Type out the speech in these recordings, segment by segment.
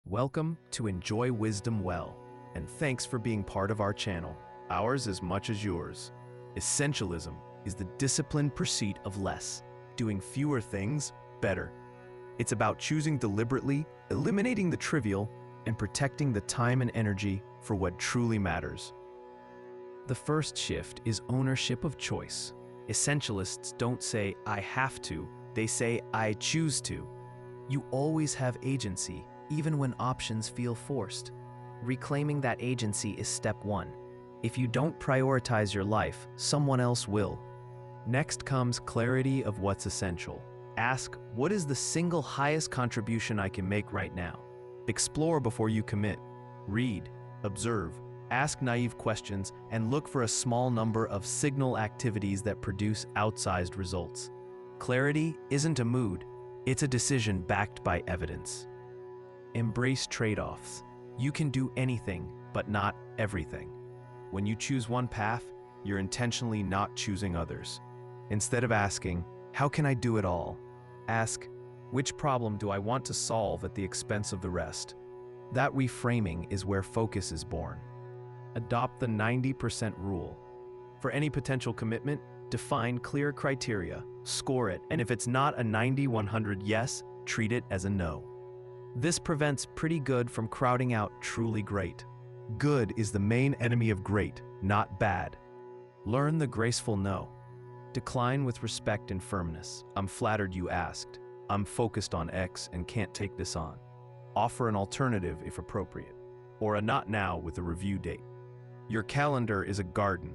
Welcome to Enjoy Wisdom Well, and thanks for being part of our channel, ours as much as yours. Essentialism is the disciplined pursuit of less, doing fewer things better. It's about choosing deliberately, eliminating the trivial, and protecting the time and energy for what truly matters. The first shift is ownership of choice. Essentialists don't say, "I have to," they say, "I choose to." You always have agency, even when options feel forced. Reclaiming that agency is step one. If you don't prioritize your life, someone else will. Next comes clarity of what's essential. Ask, what is the single highest contribution I can make right now? Explore before you commit. Read, observe, ask naive questions, and look for a small number of signal activities that produce outsized results. Clarity isn't a mood, it's a decision backed by evidence. Embrace trade-offs. You can do anything, but not everything. When you choose one path, you're intentionally not choosing others. Instead of asking, "How can I do it all?" ask, "Which problem do I want to solve at the expense of the rest?" That reframing is where focus is born. Adopt the 90% rule. For any potential commitment, define clear criteria, score it, and if it's not a 90-100 yes, treat it as a no. This prevents pretty good from crowding out truly great. Good is the main enemy of great, not bad. Learn the graceful no. Decline with respect and firmness. "I'm flattered you asked. I'm focused on X and can't take this on." Offer an alternative if appropriate, or a not now with a review date. Your calendar is a garden.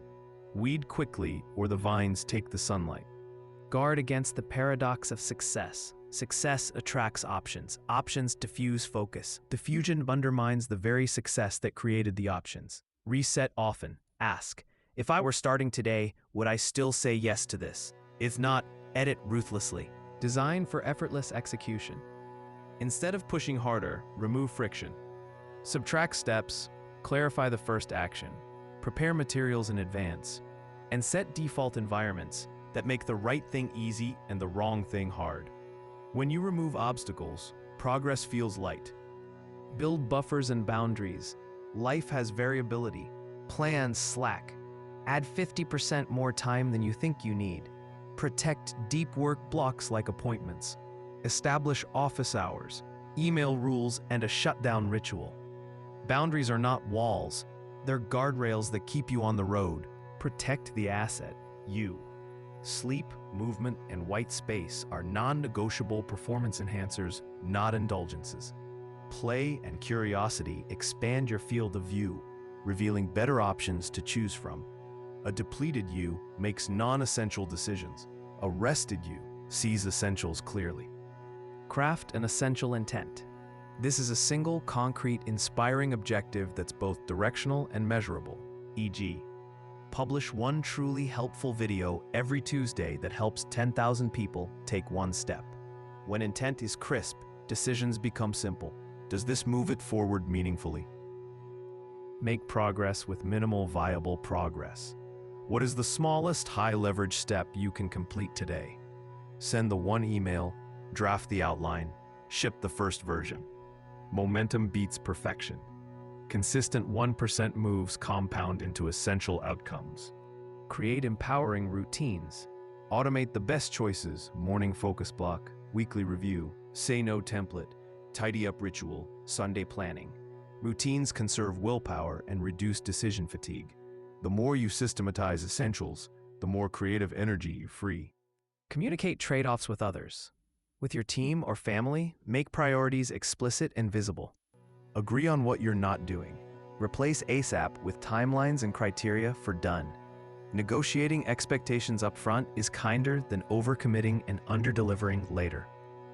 Weed quickly or the vines take the sunlight. Guard against the paradox of success. Success attracts options. Options diffuse focus. Diffusion undermines the very success that created the options. Reset often. Ask, "If I were starting today, would I still say yes to this? If not, edit ruthlessly." Design for effortless execution. Instead of pushing harder, remove friction. Subtract steps, clarify the first action, prepare materials in advance, and set default environments that make the right thing easy and the wrong thing hard. When you remove obstacles, progress feels light. Build buffers and boundaries. Life has variability. Plans slack. Add 50% more time than you think you need. Protect deep work blocks like appointments. Establish office hours, email rules, and a shutdown ritual. Boundaries are not walls. They're guardrails that keep you on the road. Protect the asset, you. Sleep, movement, and white space are non-negotiable performance enhancers, not indulgences. Play and curiosity expand your field of view, revealing better options to choose from. A depleted you makes non-essential decisions. A rested you sees essentials clearly. Craft an essential intent. This is a single, concrete, inspiring objective that's both directional and measurable, e.g., publish one truly helpful video every Tuesday that helps 10,000 people take one step. When intent is crisp, decisions become simple. Does this move it forward meaningfully? Make progress with minimal viable progress. What is the smallest high-leverage step you can complete today? Send the one email, draft the outline, ship the first version. Momentum beats perfection. Consistent 1% moves compound into essential outcomes. Create empowering routines. Automate the best choices: morning focus block, weekly review, say no template, tidy up ritual, Sunday planning. Routines conserve willpower and reduce decision fatigue. The more you systematize essentials, the more creative energy you free. Communicate trade-offs with others. With your team or family, make priorities explicit and visible. Agree on what you're not doing. Replace ASAP with timelines and criteria for done. Negotiating expectations up front is kinder than overcommitting and underdelivering later.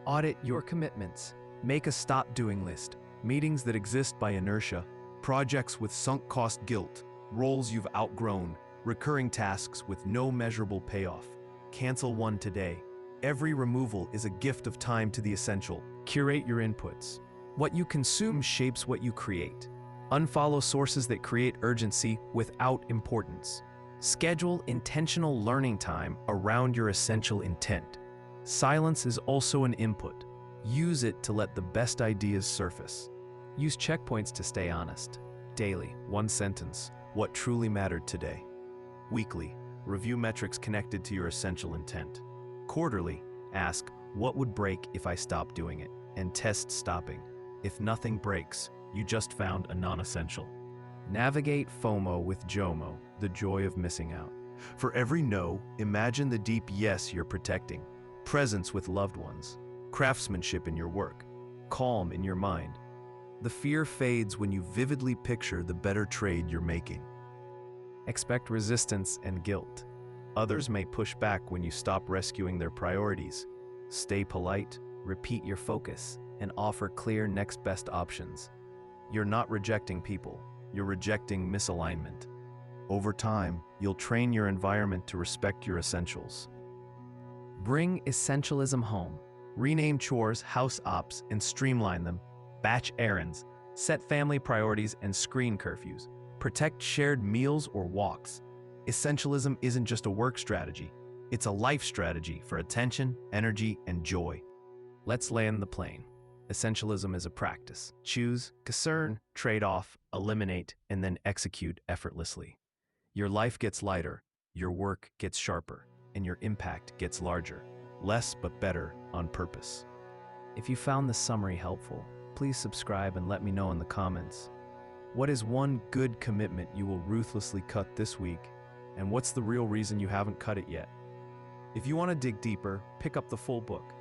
Audit your commitments. Make a stop-doing list. Meetings that exist by inertia, projects with sunk cost guilt, roles you've outgrown, recurring tasks with no measurable payoff. Cancel one today. Every removal is a gift of time to the essential. Curate your inputs. What you consume shapes what you create. Unfollow sources that create urgency without importance. Schedule intentional learning time around your essential intent. Silence is also an input. Use it to let the best ideas surface. Use checkpoints to stay honest. Daily, one sentence, what truly mattered today. Weekly, review metrics connected to your essential intent. Quarterly, ask, what would break if I stopped doing it? And test stopping. If nothing breaks, you just found a non-essential. Navigate FOMO with JOMO, the joy of missing out. For every no, imagine the deep yes you're protecting. Presence with loved ones. Craftsmanship in your work. Calm in your mind. The fear fades when you vividly picture the better trade you're making. Expect resistance and guilt. Others may push back when you stop rescuing their priorities. Stay polite, repeat your focus, and offer clear next best options. You're not rejecting people, you're rejecting misalignment. Over time, you'll train your environment to respect your essentials. Bring essentialism home. Rename chores, house ops, and streamline them. Batch errands, set family priorities and screen curfews. Protect shared meals or walks. Essentialism isn't just a work strategy, it's a life strategy for attention, energy, and joy. Let's land the plane. Essentialism is a practice. Choose, discern, trade off, eliminate, and then execute effortlessly. Your life gets lighter, your work gets sharper, and your impact gets larger. Less but better on purpose. If you found this summary helpful, please subscribe and let me know in the comments. What is one good commitment you will ruthlessly cut this week? And what's the real reason you haven't cut it yet? If you want to dig deeper, pick up the full book.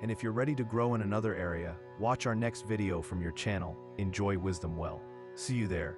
And if you're ready to grow in another area, watch our next video from your channel, Enjoy Wisdom Well. See you there.